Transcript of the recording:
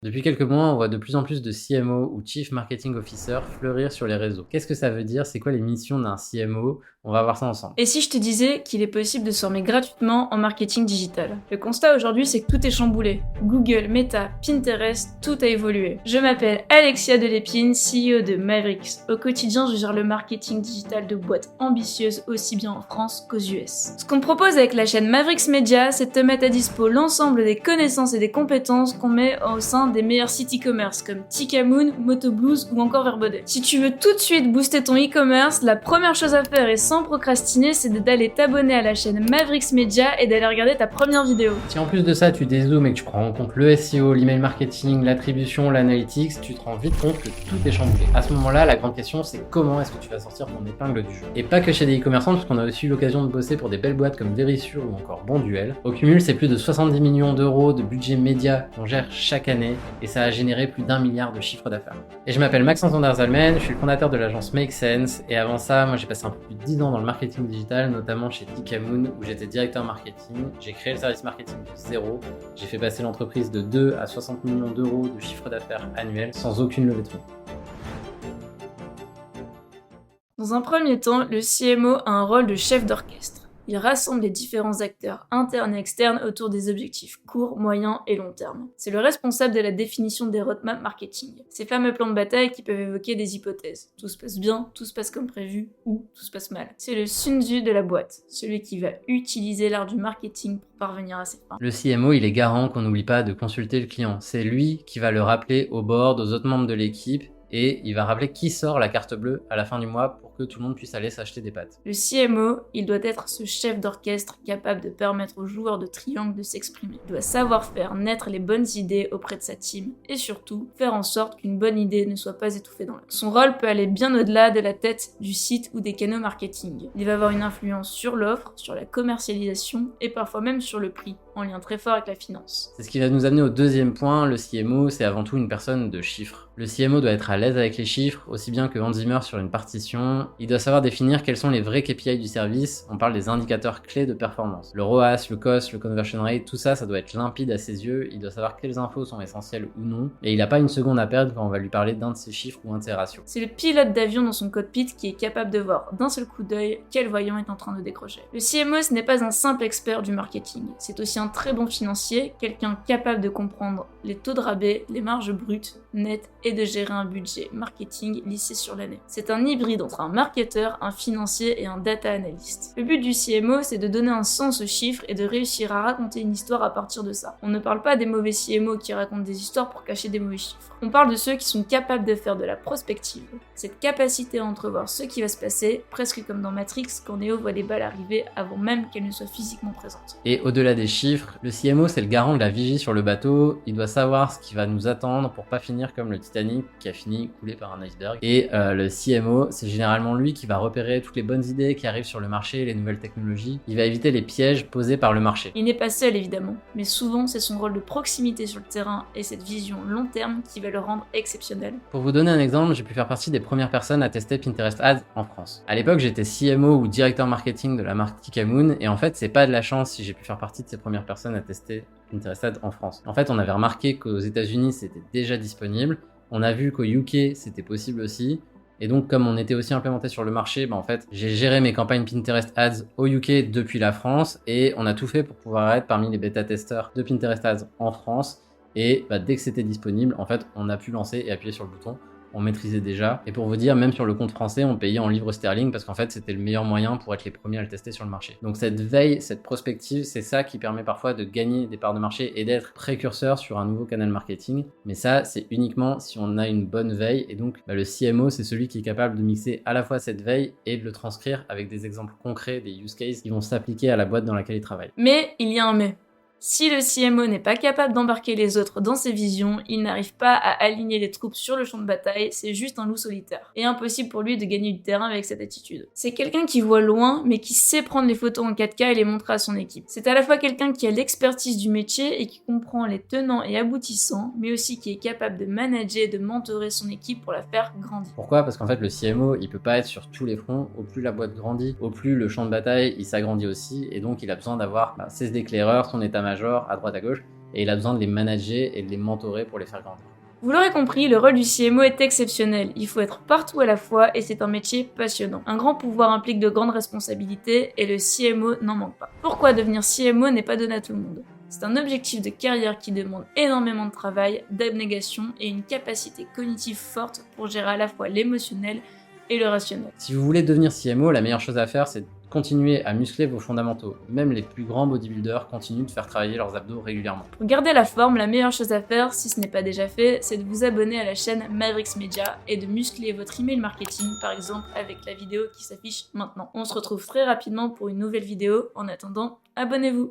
Depuis quelques mois, on voit de plus en plus de CMO ou Chief Marketing Officer fleurir sur les réseaux. Qu'est-ce que ça veut dire? C'est quoi les missions d'un CMO? On va voir ça ensemble. Et si je te disais qu'il est possible de se former gratuitement en marketing digital? Le constat aujourd'hui, c'est que tout est chamboulé. Google, Meta, Pinterest, tout a évolué. Je m'appelle Alexia Delépine, CEO de Mavericks. Au quotidien, je gère le marketing digital de boîtes ambitieuses aussi bien en France qu'aux US. Ce qu'on te propose avec la chaîne Mavericks Media, c'est de te mettre à dispo l'ensemble des connaissances et des compétences qu'on met au sein des meilleurs sites e-commerce comme Tikamoon, Motoblues ou encore Verbaudet. Si tu veux tout de suite booster ton e-commerce, la première chose à faire et sans procrastiner, c'est d'aller t'abonner à la chaîne Mavericks Media et d'aller regarder ta première vidéo. Si en plus de ça tu dézoomes et que tu prends en compte le SEO, l'email marketing, l'attribution, l'analytics, tu te rends vite compte que tout est chamboulé. À ce moment-là, la grande question c'est comment est-ce que tu vas sortir ton épingle du jeu. Et pas que chez des e-commerçants, parce qu'on a aussi eu l'occasion de bosser pour des belles boîtes comme Verisure ou encore Bonduel. Au cumul, c'est plus de 70 millions d'euros de budget média qu'on gère chaque année et ça a généré plus d'1 milliard de chiffre d'affaires. Et je m'appelle Maxence van der Zalmen, je suis le fondateur de l'agence Make Sense et avant ça, moi j'ai passé un peu plus de 10 ans dans le marketing digital, notamment chez Tikamoon où j'étais directeur marketing. J'ai créé le service marketing de zéro, j'ai fait passer l'entreprise de 2 à 60 millions d'euros de chiffre d'affaires annuel sans aucune levée de fonds. Dans un premier temps, le CMO a un rôle de chef d'orchestre. Il rassemble les différents acteurs internes et externes autour des objectifs court, moyen et long terme. C'est le responsable de la définition des roadmaps marketing. Ces fameux plans de bataille qui peuvent évoquer des hypothèses. Tout se passe bien, tout se passe comme prévu, ou tout se passe mal. C'est le Sun Tzu de la boîte, celui qui va utiliser l'art du marketing pour parvenir à ses fins. Le CMO, il est garant qu'on n'oublie pas de consulter le client. C'est lui qui va le rappeler au board, aux autres membres de l'équipe, et il va rappeler qui sort la carte bleue à la fin du mois pour que tout le monde puisse aller s'acheter des pâtes. Le CMO, il doit être ce chef d'orchestre capable de permettre aux joueurs de triangle de s'exprimer. Il doit savoir faire naître les bonnes idées auprès de sa team et surtout faire en sorte qu'une bonne idée ne soit pas étouffée dans l'autre. Son rôle peut aller bien au-delà de la tête du site ou des canaux marketing. Il va avoir une influence sur l'offre, sur la commercialisation et parfois même sur le prix, en lien très fort avec la finance. C'est ce qui va nous amener au deuxième point, le CMO, c'est avant tout une personne de chiffres. Le CMO doit être à l'aise avec les chiffres, aussi bien que Hans Zimmer sur une partition. Il doit savoir définir quels sont les vrais KPI du service, on parle des indicateurs clés de performance. Le ROAS, le cost, le conversion rate, tout ça, ça doit être limpide à ses yeux, il doit savoir quelles infos sont essentielles ou non, et il n'a pas une seconde à perdre quand on va lui parler d'un de ses chiffres ou un de ses ratios. C'est le pilote d'avion dans son cockpit qui est capable de voir d'un seul coup d'œil quel voyant est en train de décrocher. Le CMO, ce n'est pas un simple expert du marketing, c'est aussi un très bon financier, quelqu'un capable de comprendre les taux de rabais, les marges brutes, nettes et de gérer un budget marketing lissé sur l'année. C'est un hybride entre un marketeur, un financier et un data analyst. Le but du CMO, c'est de donner un sens aux chiffres et de réussir à raconter une histoire à partir de ça. On ne parle pas des mauvais CMO qui racontent des histoires pour cacher des mauvais chiffres. On parle de ceux qui sont capables de faire de la prospective. Cette capacité à entrevoir ce qui va se passer, presque comme dans Matrix quand Neo voit les balles arriver avant même qu'elles ne soient physiquement présentes. Et au-delà des chiffres, le CMO c'est le garant de la vigie sur le bateau, il doit savoir ce qui va nous attendre pour pas finir comme le Titanic qui a fini coulé par un iceberg. Et le CMO, c'est généralement lui qui va repérer toutes les bonnes idées qui arrivent sur le marché, les nouvelles technologies. Il va éviter les pièges posés par le marché. Il n'est pas seul évidemment, mais souvent c'est son rôle de proximité sur le terrain et cette vision long terme qui va le rendre exceptionnel. Pour vous donner un exemple, j'ai pu faire partie des premières personnes à tester Pinterest Ads en France. À l'époque, j'étais CMO ou directeur marketing de la marque Tikamoon et en fait, c'est pas de la chance si j'ai pu faire partie de ces premières personnes à tester Pinterest Ads en France. En fait, on avait remarqué qu'aux États-Unis, c'était déjà disponible. On a vu qu'au UK, c'était possible aussi. Et donc, comme on était aussi implémenté sur le marché, en fait, j'ai géré mes campagnes Pinterest Ads au UK depuis la France et on a tout fait pour pouvoir être parmi les bêta-testeurs de Pinterest Ads en France. Et dès que c'était disponible, en fait, on a pu lancer et appuyer sur le bouton. On maîtrisait déjà. Et pour vous dire, même sur le compte français, on payait en livres sterling parce qu'en fait, c'était le meilleur moyen pour être les premiers à le tester sur le marché. Donc cette veille, cette prospective, c'est ça qui permet parfois de gagner des parts de marché et d'être précurseur sur un nouveau canal marketing. Mais ça, c'est uniquement si on a une bonne veille. Et donc, le CMO, c'est celui qui est capable de mixer à la fois cette veille et de le transcrire avec des exemples concrets, des use cases qui vont s'appliquer à la boîte dans laquelle il travaille. Mais il y a un mais. Si le CMO n'est pas capable d'embarquer les autres dans ses visions, il n'arrive pas à aligner les troupes sur le champ de bataille, c'est juste un loup solitaire. Et impossible pour lui de gagner du terrain avec cette attitude. C'est quelqu'un qui voit loin, mais qui sait prendre les photos en 4K et les montrer à son équipe. C'est à la fois quelqu'un qui a l'expertise du métier et qui comprend les tenants et aboutissants, mais aussi qui est capable de manager et de mentorer son équipe pour la faire grandir. Pourquoi? Parce qu'en fait, le CMO, il peut pas être sur tous les fronts. Au plus la boîte grandit, au plus le champ de bataille, il s'agrandit aussi. Et donc, il a besoin d'avoir ses éclaireurs, son état-major à droite à gauche et il a besoin de les manager et de les mentorer pour les faire grandir. Vous l'aurez compris, le rôle du CMO est exceptionnel. Il faut être partout à la fois et c'est un métier passionnant. Un grand pouvoir implique de grandes responsabilités et le CMO n'en manque pas. Pourquoi devenir CMO n'est pas donné à tout le monde ? C'est un objectif de carrière qui demande énormément de travail, d'abnégation et une capacité cognitive forte pour gérer à la fois l'émotionnel et le rationnel. Si vous voulez devenir CMO, la meilleure chose à faire, c'est de continuer à muscler vos fondamentaux. Même les plus grands bodybuilders continuent de faire travailler leurs abdos régulièrement. Pour garder la forme, la meilleure chose à faire, si ce n'est pas déjà fait, c'est de vous abonner à la chaîne Mavericks Media et de muscler votre email marketing, par exemple avec la vidéo qui s'affiche maintenant. On se retrouve très rapidement pour une nouvelle vidéo. En attendant, abonnez-vous!